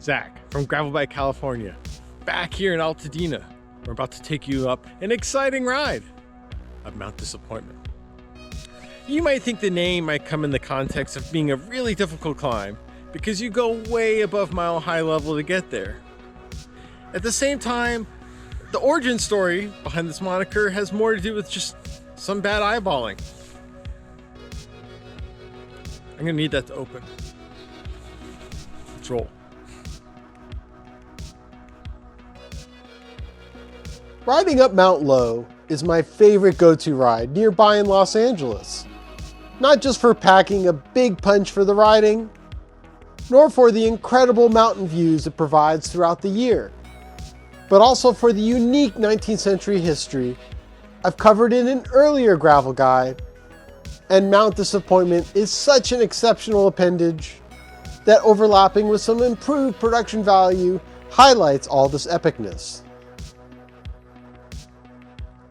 Zach from Gravelbike, California, back here in Altadena. We're about to take you up an exciting ride of Mount Disappointment. You might think the name might come in the context of being a really difficult climb because you go way above mile high level to get there. At the same time, the origin story behind this moniker has more to do with just some bad eyeballing. I'm gonna need that to open. Let's roll. Riding up Mt Lowe is my favorite go-to ride nearby in Los Angeles. Not just for packing a big punch for the riding, nor for the incredible mountain views it provides throughout the year, but also for the unique 19th century history I've covered in an earlier gravel guide. And Mount Disappointment is such an exceptional appendage that overlapping with some improved production value highlights all this epicness.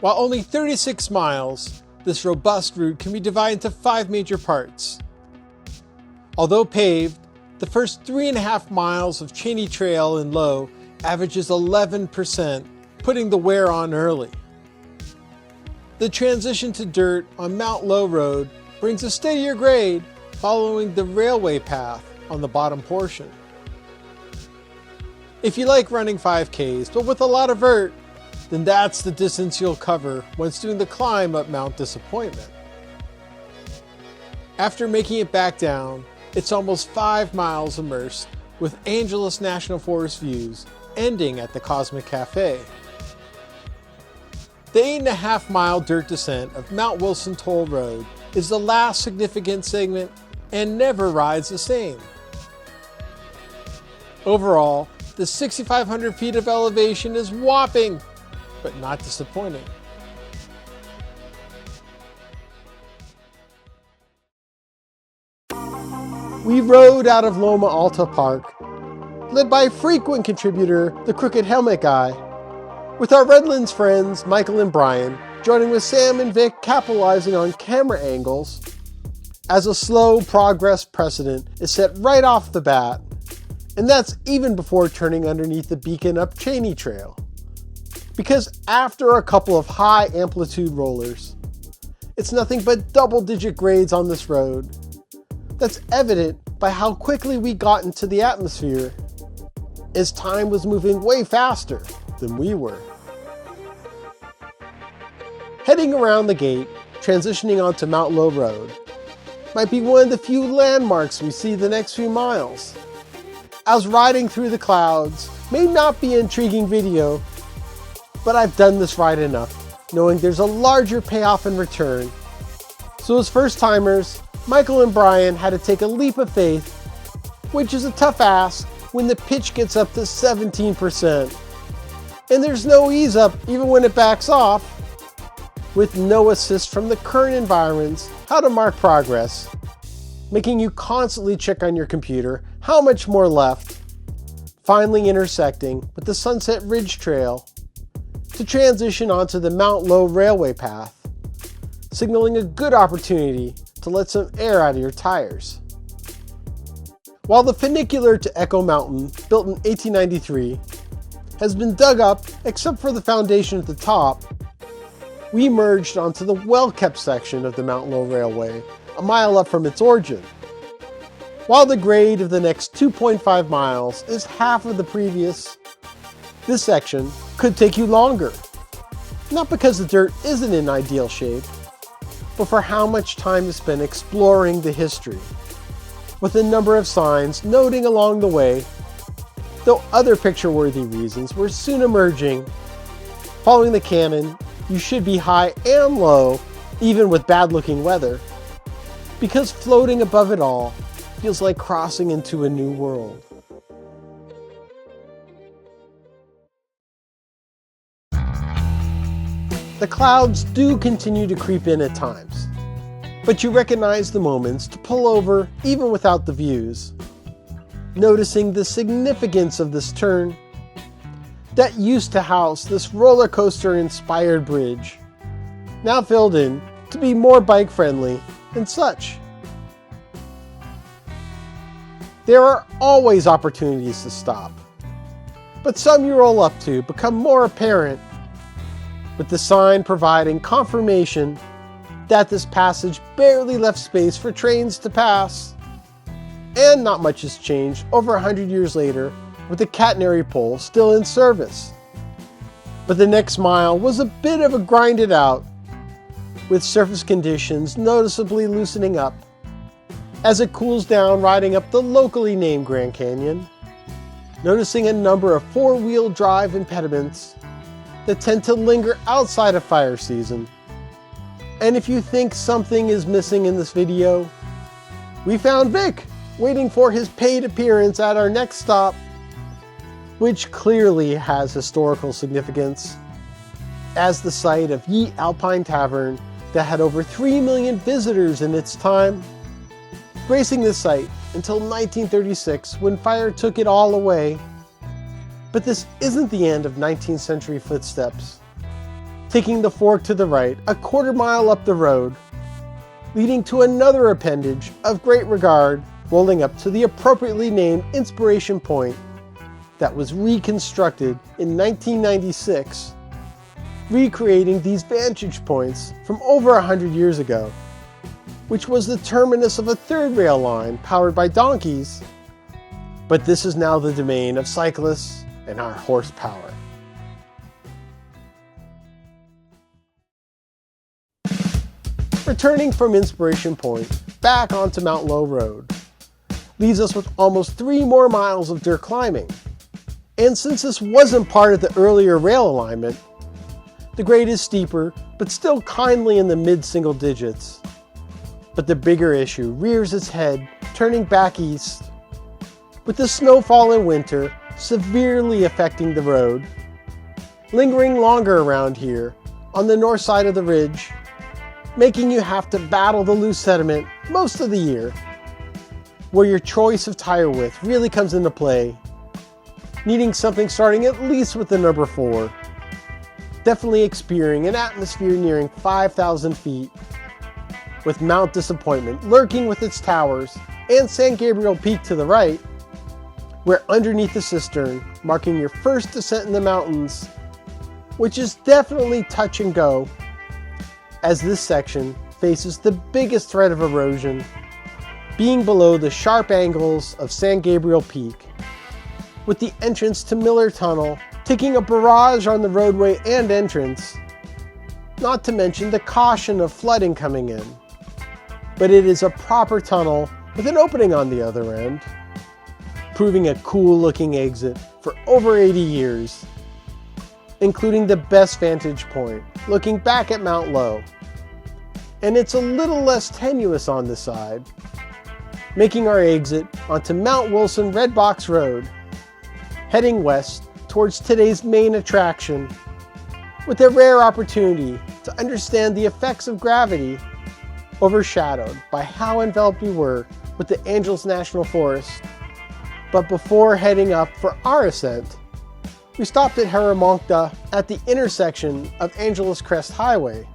While only 36 miles, this robust route can be divided into 5 major parts. Although paved, the first 3.5 miles of Cheney Trail in Lowe averages 11%, putting the wear on early. The transition to dirt on Mt Lowe Road brings a steadier grade following the railway path on the bottom portion. If you like running 5Ks but with a lot of vert, then that's the distance you'll cover once doing the climb up Mount Disappointment. After making it back down, it's almost 5 miles immersed with Angeles National Forest views ending at the Cosmic Cafe. The 8.5 mile dirt descent of Mount Wilson Toll Road is the last significant segment and never rides the same. Overall, the 6,500 feet of elevation is whopping, but not disappointing. We rode out of Loma Alta Park, led by frequent contributor, the Crooked Helmet Guy, with our Redlands friends Michael and Brian, joining with Sam and Vic capitalizing on camera angles, as a slow progress precedent is set right off the bat, and that's even before turning underneath the beacon up Cheney Trail. Because after a couple of high amplitude rollers, it's nothing but double-digit grades on this road. That's evident by how quickly we got into the atmosphere, as time was moving way faster than we were. Heading around the gate, transitioning onto Mt Lowe Road, might be one of the few landmarks we see the next few miles. As riding through the clouds may not be an intriguing video, but I've done this ride enough, knowing there's a larger payoff in return. So as first-timers, Michael and Brian had to take a leap of faith, which is a tough ask when the pitch gets up to 17%. And there's no ease up even when it backs off, with no assist from the current environments how to mark progress, making you constantly check on your computer how much more left, finally intersecting with the Sunset Ridge Trail to transition onto the Mt Lowe Railway path, signaling a good opportunity to let some air out of your tires. While the funicular to Echo Mountain, built in 1893, has been dug up except for the foundation at the top, we merged onto the well-kept section of the Mt Lowe Railway, a mile up from its origin. While the grade of the next 2.5 miles is half of the previous, this section could take you longer. Not because the dirt isn't in ideal shape, but for how much time is spent exploring the history, with a number of signs noting along the way, though other picture-worthy reasons were soon emerging. Following the canon, you should be high and low, even with bad-looking weather, because floating above it all feels like crossing into a new world. The clouds do continue to creep in at times, but you recognize the moments to pull over even without the views, noticing the significance of this turn that used to house this roller coaster inspired bridge, now filled in to be more bike friendly and such. There are always opportunities to stop, but some you roll up to become more apparent, with the sign providing confirmation that this passage barely left space for trains to pass. And not much has changed over 100 years later, with the catenary pole still in service. But the next mile was a bit of a grind it out, with surface conditions noticeably loosening up as it cools down riding up the locally named Grand Canyon, noticing a number of four-wheel drive impediments that tend to linger outside of fire season. And if you think something is missing in this video, we found Vic waiting for his paid appearance at our next stop, which clearly has historical significance as the site of Ye Alpine Tavern that had over 3 million visitors in its time, gracing this site until 1936 when fire took it all away. But this isn't the end of 19th century footsteps. Taking the fork to the right, a quarter-mile up the road, leading to another appendage of great regard, rolling up to the appropriately named Inspiration Point that was reconstructed in 1996, recreating these vantage points from over 100 years ago, which was the terminus of a third rail line powered by donkeys, but this is now the domain of cyclists and our horsepower. Returning from Inspiration Point back onto Mt Lowe Road leaves us with almost 3 more miles of dirt climbing. And since this wasn't part of the earlier rail alignment, the grade is steeper, but still kindly in the mid-single digits. But the bigger issue rears its head, turning back east, with the snowfall in winter severely affecting the road, lingering longer around here on the north side of the ridge, making you have to battle the loose sediment most of the year, where your choice of tire width really comes into play, needing something starting at least with the number 4, definitely experiencing an atmosphere nearing 5,000 feet, with Mount Disappointment lurking with its towers and San Gabriel Peak to the right, where underneath the cistern, marking your first descent in the mountains, which is definitely touch and go, as this section faces the biggest threat of erosion, being below the sharp angles of San Gabriel Peak, with the entrance to Miller Tunnel taking a barrage on the roadway and entrance, not to mention the caution of flooding coming in. But it is a proper tunnel with an opening on the other end, proving a cool looking exit for over 80 years, including the best vantage point looking back at Mt Lowe. And it's a little less tenuous on the side, making our exit onto Mount Wilson Red Box Road, heading west towards today's main attraction, with a rare opportunity to understand the effects of gravity, overshadowed by how enveloped we were with the Angeles National Forest. But before heading up for our ascent, we stopped at Herramonta at the intersection of Angeles Crest Highway.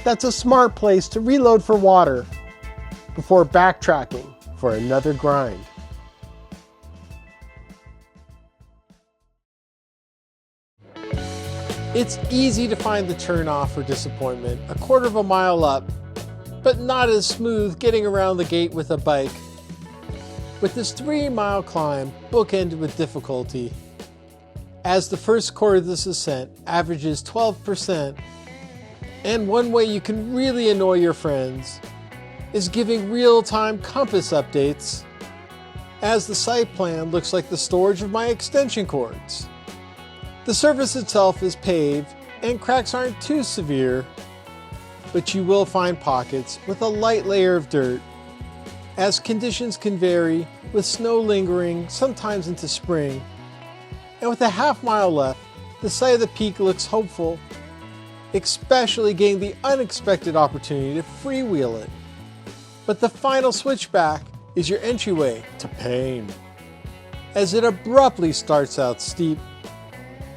That's a smart place to reload for water before backtracking for another grind. It's easy to find the turnoff for Disappointment a quarter of a mile up, but not as smooth getting around the gate with a bike. With this 3-mile climb bookended with difficulty, as the first quarter of this ascent averages 12%, and one way you can really annoy your friends is giving real-time compass updates, as the site plan looks like the storage of my extension cords. The surface itself is paved and cracks aren't too severe, but you will find pockets with a light layer of dirt, as conditions can vary with snow lingering sometimes into spring. And with a half-mile left, the site of the peak looks hopeful, especially getting the unexpected opportunity to freewheel it. But the final switchback is your entryway to pain, as it abruptly starts out steep,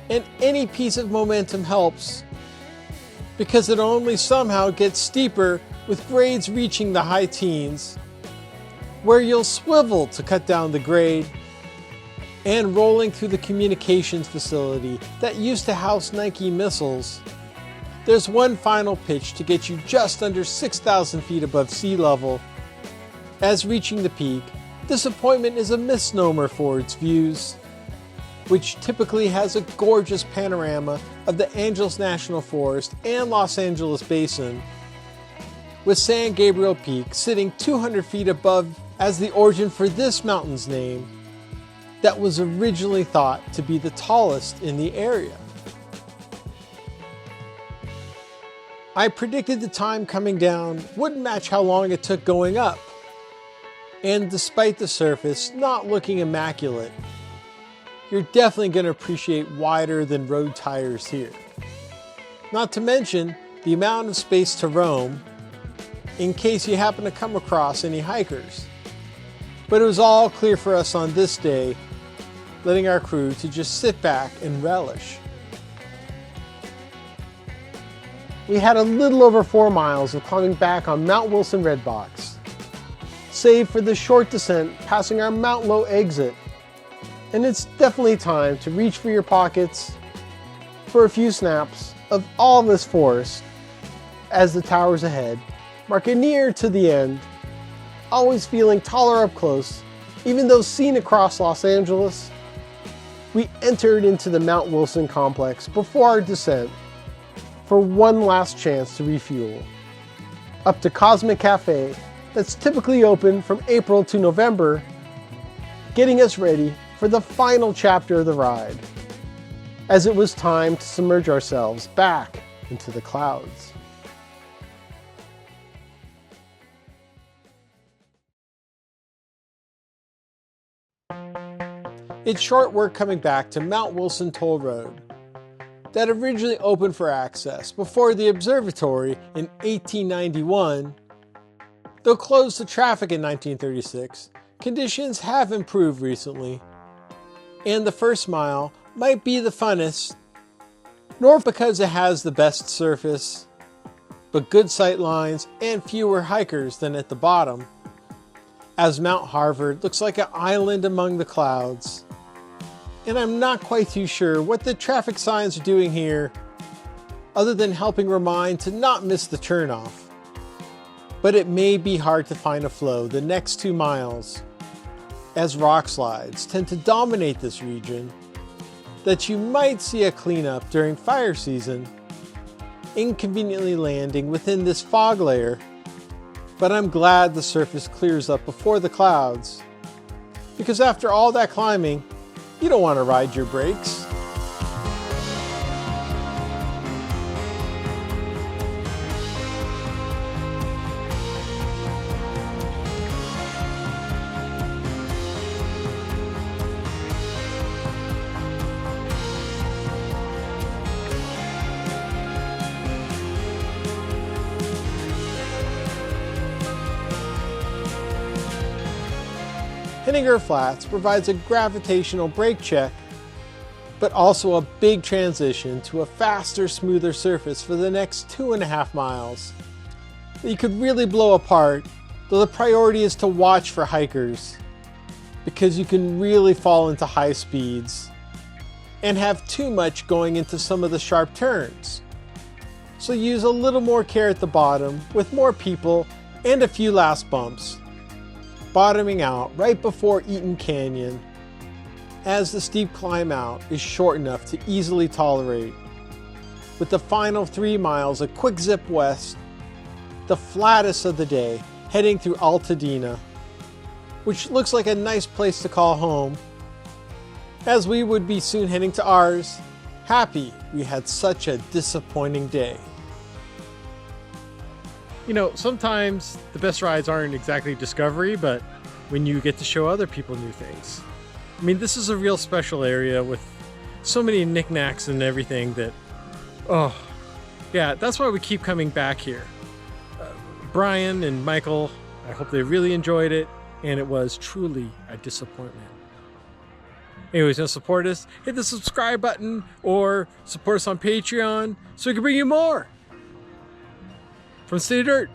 and any piece of momentum helps, because it only somehow gets steeper with grades reaching the high teens, where you'll swivel to cut down the grade, and rolling through the communications facility that used to house Nike missiles, there's one final pitch to get you just under 6,000 feet above sea level. As reaching the peak, disappointment is a misnomer for its views, which typically has a gorgeous panorama of the Angeles National Forest and Los Angeles Basin, with San Gabriel Peak sitting 200 feet above as the origin for this mountain's name that was originally thought to be the tallest in the area. I predicted the time coming down wouldn't match how long it took going up, and despite the surface not looking immaculate, you're definitely going to appreciate wider than road tires here. Not to mention the amount of space to roam in case you happen to come across any hikers. But it was all clear for us on this day, letting our crew to just sit back and relish. We had a little over 4 miles of climbing back on Mount Wilson Redbox, save for the short descent passing our Mt Lowe exit. And it's definitely time to reach for your pockets for a few snaps of all this forest as the towers ahead mark a near to the end, always feeling taller up close, even though seen across Los Angeles. We entered into the Mount Wilson complex before our descent for one last chance to refuel, up to Cosmic Cafe that's typically open from April to November, getting us ready for the final chapter of the ride, as it was time to submerge ourselves back into the clouds. It's short work coming back to Mount Wilson Toll Road that originally opened for access before the observatory in 1891. Though closed to traffic in 1936, conditions have improved recently, and the first mile might be the funnest, nor because it has the best surface, but good sight lines and fewer hikers than at the bottom, as Mount Harvard looks like an island among the clouds. And I'm not quite too sure what the traffic signs are doing here, other than helping remind to not miss the turnoff. But it may be hard to find a flow the next 2 miles, as rock slides tend to dominate this region, that you might see a cleanup during fire season, inconveniently landing within this fog layer. But I'm glad the surface clears up before the clouds, because after all that climbing, you don't want to ride your brakes. Hitting her flats provides a gravitational brake check, but also a big transition to a faster, smoother surface for the next 2.5 miles that you could really blow apart, though the priority is to watch for hikers, because you can really fall into high speeds and have too much going into some of the sharp turns. So use a little more care at the bottom with more people and a few last bumps, bottoming out right before Eaton Canyon, as the steep climb out is short enough to easily tolerate, with the final 3 miles a quick zip west, the flattest of the day, heading through Altadena, which looks like a nice place to call home, as we would be soon heading to ours, happy we had such a disappointing day. You know, sometimes the best rides aren't exactly discovery, but when you get to show other people new things. I mean, this is a real special area with so many knickknacks and everything that, oh, yeah, that's why we keep coming back here. Brian and Michael, I hope they really enjoyed it, and it was truly a disappointment. Anyways, you want to support us? Hit the subscribe button or support us on Patreon so we can bring you more. From City Dirt.